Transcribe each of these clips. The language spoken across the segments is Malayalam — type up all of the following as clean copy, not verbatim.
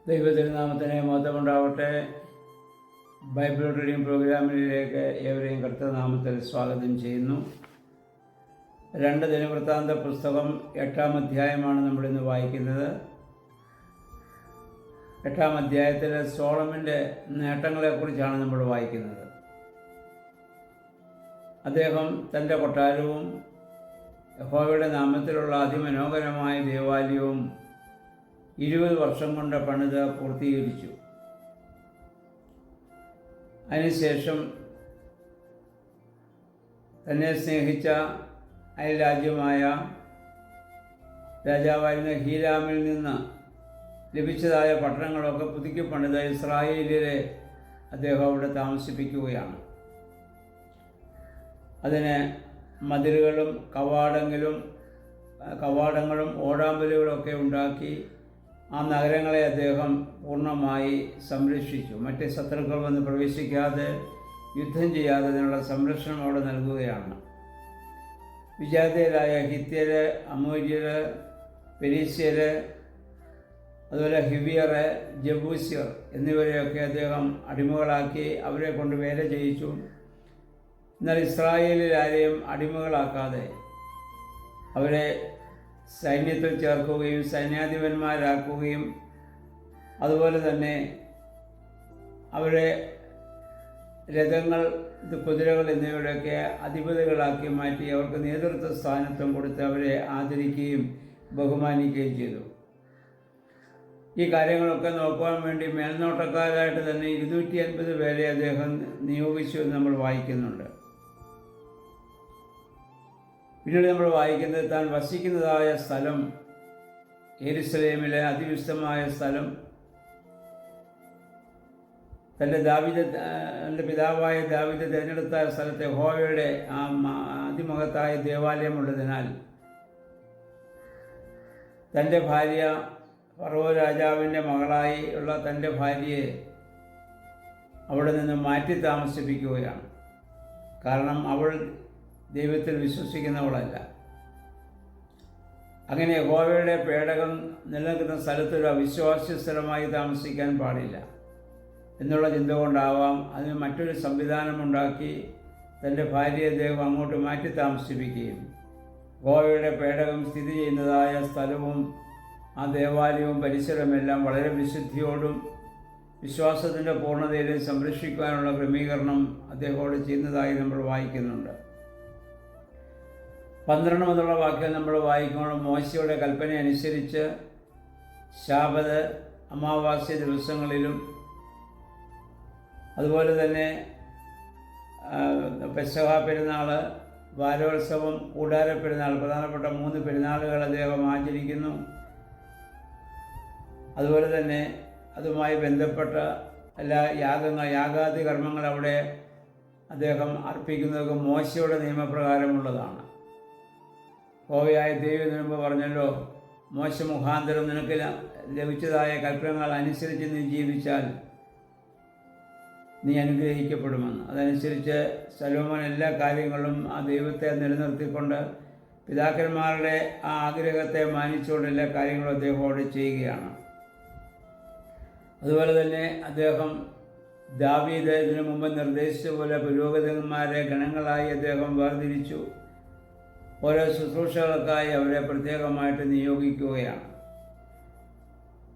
ദൈവതിരുനാമത്തിന് മഹത്വമുണ്ടാവട്ടെ. ബൈബിൾ റീഡിംഗ് പ്രോഗ്രാമിലേക്ക് ഏവരെയും കർത്തനാമത്തിൽ സ്വാഗതം ചെയ്യുന്നു. 2 ദിനവൃത്താന്ത പുസ്തകം 8-ാം അധ്യായമാണ് നമ്മളിന്ന് വായിക്കുന്നത്. 8-ാം അധ്യായത്തിൽ സോളമൻ്റെ നേട്ടങ്ങളെക്കുറിച്ചാണ് നമ്മൾ വായിക്കുന്നത്. അദ്ദേഹം തൻ്റെ കൊട്ടാരവും യഹോവയുടെ നാമത്തിലുള്ള അതിമനോഹരമായ ദേവാലയവും 20 വർഷം കൊണ്ട് പണിത് പൂർത്തീകരിച്ചു. അതിനുശേഷം തന്നെ സ്നേഹിച്ച അയൽരാജ്യമായ രാജാവായിരുന്ന ഹീരാമിൽ നിന്ന് ലഭിച്ചതായ പട്ടണങ്ങളൊക്കെ പുതുക്കി പണിത് ഇസ്രായേലിലെ അദ്ദേഹം അവിടെ താമസിപ്പിക്കുകയാണ്. അതിന് മതിലുകളും കവാടങ്ങളും ഓടാമ്പലുകളൊക്കെ ഉണ്ടാക്കി ആ നഗരങ്ങളെ അദ്ദേഹം പൂർണ്ണമായി സംരക്ഷിച്ചു. മറ്റ് ശത്രുക്കൾ വന്ന് പ്രവേശിക്കാതെ, യുദ്ധം ചെയ്യാതെ അതിനുള്ള സംരക്ഷണം അവിടെ നൽകുകയാണ്. വിജാതീയരായ ഹിത്യര്, അമോര്യര്, പെരീസ്യര്, അതുപോലെ ഹിവിയർ, ജബൂസ്യർ എന്നിവരെയൊക്കെ അദ്ദേഹം അടിമകളാക്കി അവരെ കൊണ്ട് വേല ചെയ്യിച്ചു. എന്നാൽ ഇസ്രായേലിൽ ആരെയും അടിമകളാക്കാതെ അവരെ സൈന്യത്തിൽ ചേർക്കുകയും സൈന്യാധിപന്മാരാക്കുകയും അതുപോലെ തന്നെ അവരെ രഥങ്ങൾ, കുതിരകൾ എന്നിവയുടെയൊക്കെ അധിപതികളാക്കി മാറ്റി അവർക്ക് നേതൃത്വ സ്ഥാനത്വം കൊടുത്ത് അവരെ ആദരിക്കുകയും ബഹുമാനിക്കുകയും ചെയ്തു. ഈ കാര്യങ്ങളൊക്കെ നോക്കുവാൻ വേണ്ടി മേൽനോട്ടക്കാരായിട്ട് തന്നെ 250 പേരെ അദ്ദേഹം നിയോഗിച്ചു എന്ന് നമ്മൾ വായിക്കുന്നുണ്ട്. പിന്നീട് നമ്മൾ വായിക്കുന്നത് താൻ വസിക്കുന്നതായ സ്ഥലം, യെരുശലേമിലെ അതിവിശുദ്ധമായ സ്ഥലം, തൻ്റെ പിതാവായ ദാവീദ് തിരഞ്ഞെടുത്ത സ്ഥലത്തെ യഹോവയുടെ ആ അതിമഹത്തായ ദേവാലയമുള്ളതിനാൽ തൻ്റെ ഭാര്യ ഫറവോ രാജാവിൻ്റെ മകളായി ഉള്ള തൻ്റെ ഭാര്യയെ അവിടെ നിന്ന് മാറ്റി താമസിപ്പിക്കുകയാണ്. കാരണം അവൾ ദൈവത്തിൽ വിശ്വസിക്കുന്നവളല്ല. അങ്ങനെ യഹോവയുടെ പേടകം നിലനിൽക്കുന്ന സ്ഥലത്തൊരു അവിശ്വാസി സ്ഥലമായി താമസിക്കാൻ പാടില്ല എന്നുള്ള ചിന്ത കൊണ്ടാവാം അതിന് മറ്റൊരു സംവിധാനമുണ്ടാക്കി തൻ്റെ ഭാര്യയെ അദ്ദേഹം അങ്ങോട്ട് മാറ്റി താമസിപ്പിക്കുകയും യഹോവയുടെ പേടകം സ്ഥിതി ചെയ്യുന്നതായ സ്ഥലവും ആ ദേവാലയവും പരിസരമെല്ലാം വളരെ വിശുദ്ധിയോടും വിശ്വാസത്തിൻ്റെ പൂർണ്ണതയിലും സംരക്ഷിക്കാനുള്ള ക്രമീകരണം അദ്ദേഹത്തോട് ചെയ്യുന്നതായി നമ്മൾ വായിക്കുന്നുണ്ട്. 12 മുതലുള്ള വാക്യം നമ്മൾ വായിക്കുമ്പോൾ മോശയുടെ കൽപ്പന അനുസരിച്ച് ശാബത്ത്, അമാവാസ്യ ദിവസങ്ങളിലും അതുപോലെ തന്നെ പെസഹ പെരുന്നാൾ, വാരോത്സവം, കൂടാര പെരുന്നാൾ, പ്രധാനപ്പെട്ട 3 പെരുന്നാളുകൾ അദ്ദേഹം ആചരിക്കുന്നു. അതുപോലെ തന്നെ അതുമായി ബന്ധപ്പെട്ട എല്ലാ യാഗാദി കർമ്മങ്ങൾ അവിടെ അദ്ദേഹം അർപ്പിക്കുന്നതൊക്കെ മോശയുടെ നിയമപ്രകാരമുള്ളതാണ്. യഹോവയായ ദൈവം മുമ്പ് പറഞ്ഞല്ലോ, മോശ മുഖാന്തരം നിനക്ക് ലഭിച്ചതായ കൽപ്പനകൾ അനുസരിച്ച് നീ ജീവിച്ചാൽ നീ അനുഗ്രഹിക്കപ്പെടുമെന്ന്. അതനുസരിച്ച് ശലോമോൻ എല്ലാ കാര്യങ്ങളും ആ ദൈവത്തെ നിലനിർത്തിക്കൊണ്ട് പിതാക്കന്മാരുടെ ആ ആഗ്രഹത്തെ മാനിച്ചുകൊണ്ട് എല്ലാ കാര്യങ്ങളും അദ്ദേഹം അവിടെ ചെയ്യുകയാണ്. അതുപോലെ തന്നെ അദ്ദേഹം ദാവീദ് ഇതിനു മുമ്പ് നിർദ്ദേശിച്ച പോലെ പുരോഹിതന്മാരെ ഗണങ്ങളായി അദ്ദേഹം വേർതിരിച്ചു. ഓരോ ശുശ്രൂഷകൾക്കായി അവരെ പ്രത്യേകമായിട്ട് നിയോഗിക്കുകയാണ്.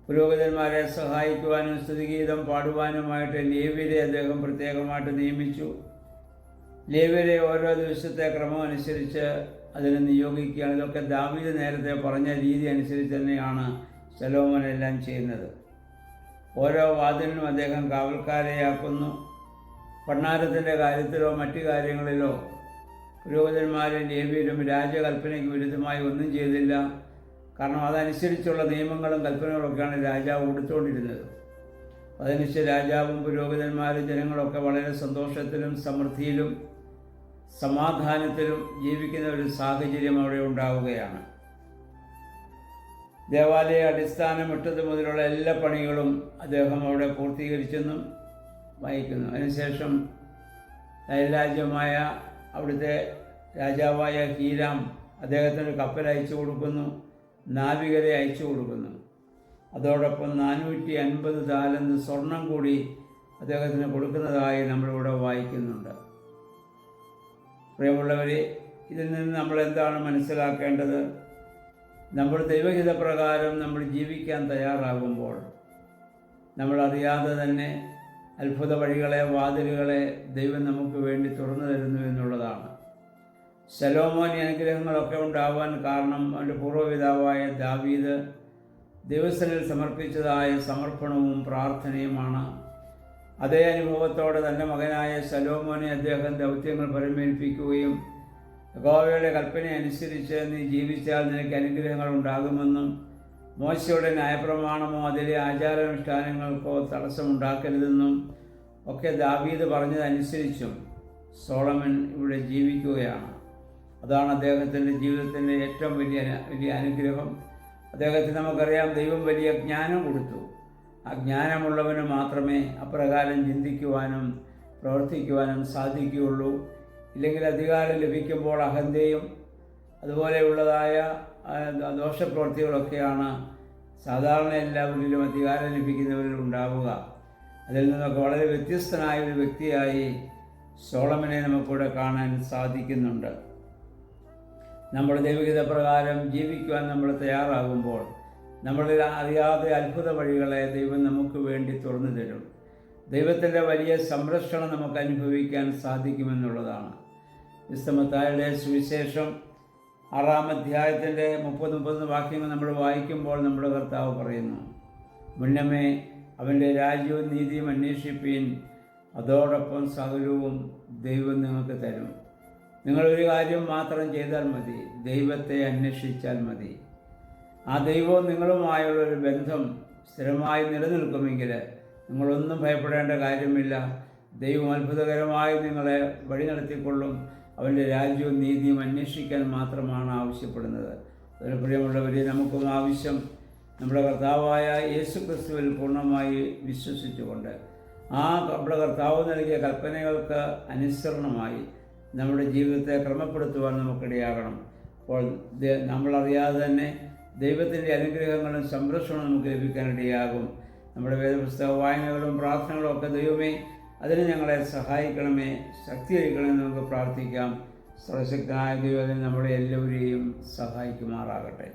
പുരോഹിതന്മാരെ സഹായിക്കുവാനും സ്തുതിഗീതം പാടുവാനുമായിട്ട് ലേവ്യരെ അദ്ദേഹം പ്രത്യേകമായിട്ട് നിയമിച്ചു. ലേവ്യരെ ഓരോ ദിവസത്തെ ക്രമം അനുസരിച്ച് അതിനെ നിയോഗിക്കുകയാണ്. ഇതൊക്കെ ദാവീദ് നേരത്തെ പറഞ്ഞ രീതി അനുസരിച്ച് തന്നെയാണ് ശലോമോൻ എല്ലാം ചെയ്യുന്നത്. ഓരോ വാതിലിനും അദ്ദേഹം കാവൽക്കാരെയാക്കുന്നു. ഭണ്ഡാരത്തിൻ്റെ കാര്യത്തിലോ മറ്റു കാര്യങ്ങളിലോ പുരോഹിതന്മാരും ലേവ്യരും രാജകൽപ്പനയ്ക്ക് വിരുദ്ധമായി ഒന്നും ചെയ്തില്ല. കാരണം അതനുസരിച്ചുള്ള നിയമങ്ങളും കൽപ്പനകളൊക്കെയാണ് രാജാവ് കൊടുത്തുകൊണ്ടിരുന്നത്. അതനുസരിച്ച് രാജാവും പുരോഹിതന്മാരും ജനങ്ങളൊക്കെ വളരെ സന്തോഷത്തിലും സമൃദ്ധിയിലും സമാധാനത്തിലും ജീവിക്കുന്ന ഒരു സാഹചര്യം അവിടെ ഉണ്ടാവുകയാണ്. ദേവാലയ അടിസ്ഥാനം ഇട്ടത് മുതലുള്ള എല്ലാ പണികളും അദ്ദേഹം അവിടെ പൂർത്തീകരിച്ചെന്നും വായിക്കുന്നു. അതിനുശേഷം അയൽരാജ്യമായ അവിടുത്തെ രാജാവായ ഹീരാം അദ്ദേഹത്തിന് കപ്പൽ അയച്ചു കൊടുക്കുന്നു, നാവികരെ അയച്ചു കൊടുക്കുന്നു. അതോടൊപ്പം 450 താലന്ത് സ്വർണം കൂടി അദ്ദേഹത്തിന് കൊടുക്കുന്നതായി നമ്മളിവിടെ വായിക്കുന്നുണ്ട്. പ്രിയമുള്ളവരെ, ഇതിൽ നിന്ന് നമ്മൾ എന്താണ് മനസ്സിലാക്കേണ്ടത്? നമ്മൾ ദൈവഹിതപ്രകാരം നമ്മൾ ജീവിക്കാൻ തയ്യാറാകുമ്പോൾ നമ്മളറിയാതെ തന്നെ അത്ഭുത വഴികളെ, വാതിലുകളെ ദൈവം നമുക്ക് വേണ്ടി തുറന്നു തരുന്നു എന്നുള്ളതാണ്. ശലോമോൻ അനുഗ്രഹങ്ങളൊക്കെ ഉണ്ടാവാൻ കാരണം അവൻ്റെ പൂർവ്വപിതാവായ ദാവീദ് ദൈവസന്നിൽ സമർപ്പിച്ചതായ സമർപ്പണവും പ്രാർത്ഥനയുമാണ്. അതേ അനുഭവത്തോടെ തൻ്റെ മകനായ ശലോമോനെ അദ്ദേഹം ദൗത്യങ്ങൾ പരമേൽപ്പിക്കുകയും യഹോവയുടെ കൽപ്പന അനുസരിച്ച് നീ ജീവിച്ചാൽ നിനക്ക് അനുഗ്രഹങ്ങൾ ഉണ്ടാകുമെന്നും മോശയുടെ ന്യായപ്രമാണമോ അതിലെ ആചാരാനുഷ്ഠാനങ്ങൾക്കോ തടസ്സമുണ്ടാക്കരുതെന്നും ഒക്കെ ദാവീദ് പറഞ്ഞതനുസരിച്ചും സോളമൻ ഇവിടെ ജീവിക്കുകയാണ്. അതാണ് അദ്ദേഹത്തിൻ്റെ ജീവിതത്തിൻ്റെ ഏറ്റവും വലിയ അനുഗ്രഹം. അദ്ദേഹത്തിന് നമുക്കറിയാം, ദൈവം വലിയ ജ്ഞാനം കൊടുത്തു. ആ ജ്ഞാനമുള്ളവന് മാത്രമേ അപ്രകാരം ചിന്തിക്കുവാനും പ്രവർത്തിക്കുവാനും സാധിക്കുകയുള്ളൂ. ഇല്ലെങ്കിൽ അധികാരം ലഭിക്കുമ്പോൾ അഹന്തയും അതുപോലെയുള്ളതായ ദോഷപ്രവൃത്തികളൊക്കെയാണ് സാധാരണ എല്ലാവരിലും അധികാരം ലഭിക്കുന്നവരിൽ ഉണ്ടാവുക. അതിൽ നിന്നൊക്കെ വളരെ വ്യത്യസ്തനായ ഒരു വ്യക്തിയായി സോളമനെ നമുക്കിവിടെ കാണാൻ സാധിക്കുന്നുണ്ട്. നമ്മുടെ ദൈവഹിത പ്രകാരം ജീവിക്കുവാൻ നമ്മൾ തയ്യാറാകുമ്പോൾ നമ്മളിൽ അറിയാതെ അത്ഭുത വഴികളെ ദൈവം നമുക്ക് വേണ്ടി തുറന്നു തരും. ദൈവത്തിൻ്റെ വലിയ സംരക്ഷണം നമുക്ക് അനുഭവിക്കാൻ സാധിക്കുമെന്നുള്ളതാണ്. മത്തായിയുടെ സുവിശേഷം 6-ാം അധ്യായത്തിൻ്റെ 30-31 വാക്യങ്ങൾ നമ്മൾ വായിക്കുമ്പോൾ നമ്മുടെ കർത്താവ് പറയുന്നു, മുന്നമേ അവൻ്റെ രാജ്യവും നീതിയും അന്വേഷിപ്പീൻ, അതോടൊപ്പം സകലവും ദൈവം നിങ്ങൾക്ക് തരും. നിങ്ങളൊരു കാര്യം മാത്രം ചെയ്താൽ മതി, ദൈവത്തെ അന്വേഷിച്ചാൽ മതി. ആ ദൈവവും നിങ്ങളുമായുള്ളൊരു ബന്ധം സ്ഥിരമായി നിലനിൽക്കുമെങ്കിൽ നിങ്ങളൊന്നും ഭയപ്പെടേണ്ട കാര്യമില്ല. ദൈവം അത്ഭുതകരമായി നിങ്ങളെ വഴി നടത്തിക്കൊള്ളും. അവൻ്റെ രാജ്യവും നീതിയും അന്വേഷിക്കാൻ മാത്രമാണ് ആവശ്യപ്പെടുന്നത്. അതിന് പ്രിയമുള്ളവരെ, നമുക്കും ആവശ്യം നമ്മുടെ കർത്താവായ യേശു ക്രിസ്തുവിൽ പൂർണ്ണമായി വിശ്വസിച്ചുകൊണ്ട് നമ്മുടെ കർത്താവ് നൽകിയ കൽപ്പനകൾക്ക് അനുസരണമായി നമ്മുടെ ജീവിതത്തെ ക്രമപ്പെടുത്തുവാൻ നമുക്കിടയാകണം. അപ്പോൾ നമ്മളറിയാതെ തന്നെ ദൈവത്തിൻ്റെ അനുഗ്രഹങ്ങളും സംരക്ഷണവും നമുക്ക് ലഭിക്കാനിടയാകും. നമ്മുടെ വേദപുസ്തക വായനകളും പ്രാർത്ഥനകളും ഒക്കെ ദൈവമേ അതിന് ഞങ്ങളെ സഹായിക്കണമേ, ശക്തീകരിക്കണമെന്ന് നമുക്ക് പ്രാർത്ഥിക്കാം. സർവശക്തനായ ദൈവം നമ്മളെ എല്ലാവരെയും സഹായിക്കുമാറാകട്ടെ.